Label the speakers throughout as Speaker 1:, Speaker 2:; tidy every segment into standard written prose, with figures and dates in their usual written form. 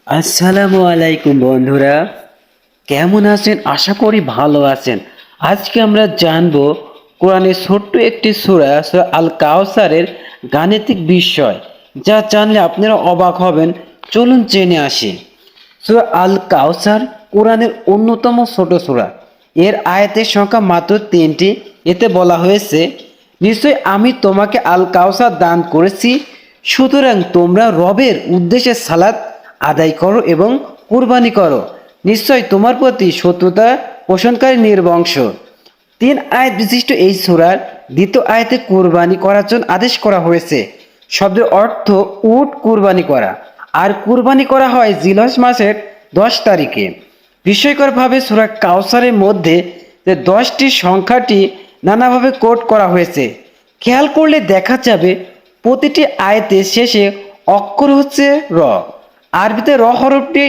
Speaker 1: আসসালামু আলাইকুম বন্ধুরা, কেমন আছেন? আশা করি ভালো আছেন। আজকে আমরা জানব কোরআনের ছোট্ট একটি সূরা সূরা আল কাউসারের গাণিতিক বিষয়, যা জানলে আপনারা অবাক হবেন। চলুন জেনে আসি। সূরা আল কাউসার কোরআনের অন্যতম ছোট সূরা। এর আয়াতের সংখ্যা মাত্র 3টি। এতে বলা হয়েছে, নিশ্চয় আমি তোমাকে আল কাউসার দান করেছি, সুতরাং তোমরা রবের উদ্দেশ্যে সালাত আদায় করো এবং কুরবানি করো। নিশ্চয় তোমার প্রতি শত্রুতা পোষণকারী নির্বংশ। 3 আয়াত বিশিষ্ট এই সূরার দ্বিতীয় আয়াতে কুরবানি করার জন্য আদেশ করা হয়েছে। শব্দের অর্থ উট কুরবানি করা, আর কুরবানি করা হয় জিলহজ মাসের 10 তারিখে। বিস্ময়করভাবে সূরা কাউসারের মধ্যে যে 10টি সংখ্যাটি নানাভাবে কোট করা হয়েছে। খেয়াল করলে দেখা যাবে প্রতিটি আয়াতের শেষে অক্ষর হচ্ছে র। আরবিতে র হরফটি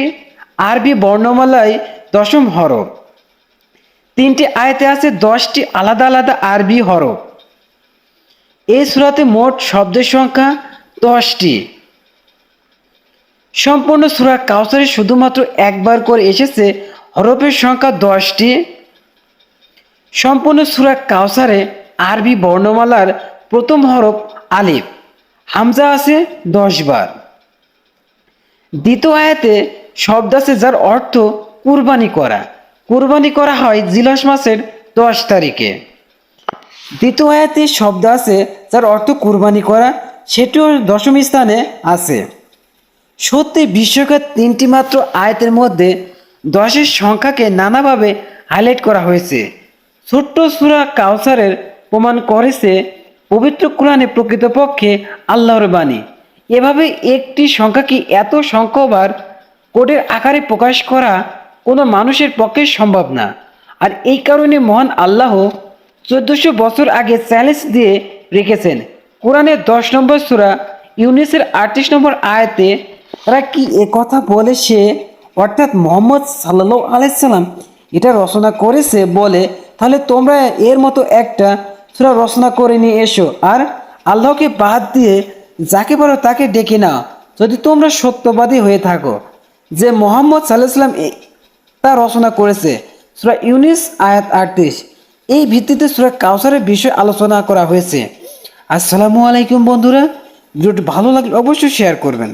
Speaker 1: আরবি বর্ণমালায় 10ম হরফ। 3টি আয়াতে আছে 10টি আলাদা আলাদা আরবি হরফ। এই সূরাতে মোট শব্দের সংখ্যা 10টি। সম্পূর্ণ সূরা কাউসারে শুধুমাত্র একবার করে এসেছে হরফের সংখ্যা 10টি। সম্পূর্ণ সূরা কাউসারে আরবি বর্ণমালার প্রথম হরফ আলিফ, হামজা আছে 10 বার। দ্বিতীয় আয়াতে শব্দ আছে যার অর্থ কুরবানি করা। কুরবানি করা হয় জিলহজ মাসের 10 তারিখে। দ্বিতীয় আয়াতে শব্দ আছে যার অর্থ কুরবানি করা, সেটিও 10ম স্থানে আছে। সত্যি বিশ্বকাপ 3টি মাত্র আয়াতের মধ্যে 10-এর সংখ্যাকে নানাভাবে হাইলাইট করা হয়েছে। ছোট্ট সূরা কাউসারের প্রমাণ করেছে পবিত্র কোরআনে প্রকৃতপক্ষে আল্লাহর বাণী। এভাবে একটি সংখ্যাকে এত সংখ্যকবার কোডের আকারে প্রকাশ করা কোনো মানুষের পক্ষে সম্ভব না। আর এই কারণে মহান আল্লাহ 1400 বছর আগে চ্যালেঞ্জ দিয়ে রেখেছেন। কোরআনের 10 নম্বর সূরা ইউনুসের 38 নম্বর আয়াতে তারা কি কথা বলেছে, অর্থাৎ মুহাম্মদ সাল্লাল্লাহু আলাইহি সাল্লাম এটা রচনা করেছে বলে, তাহলে তোমরা এর মতো একটা সূরা রচনা করে নিয়ে এসো, আর আল্লাহকে বাদ দিয়ে যাকে পারো তাকে ডেকে নাও, যদি তোমরা সত্যবাদী হয়ে থাকো যে মুহাম্মদ সাল্লাল্লাহু আলাইহি সাল্লাম তা রচনা করেছে। সূরা ইউনুস আয়াত 38। এই ভিত্তিতে সূরা কাউসারের বিষয় আলোচনা করা হয়েছে। আসসালামু আলাইকুম বন্ধুরা, ভিডিওটি ভালো লাগলে অবশ্যই শেয়ার করবেন।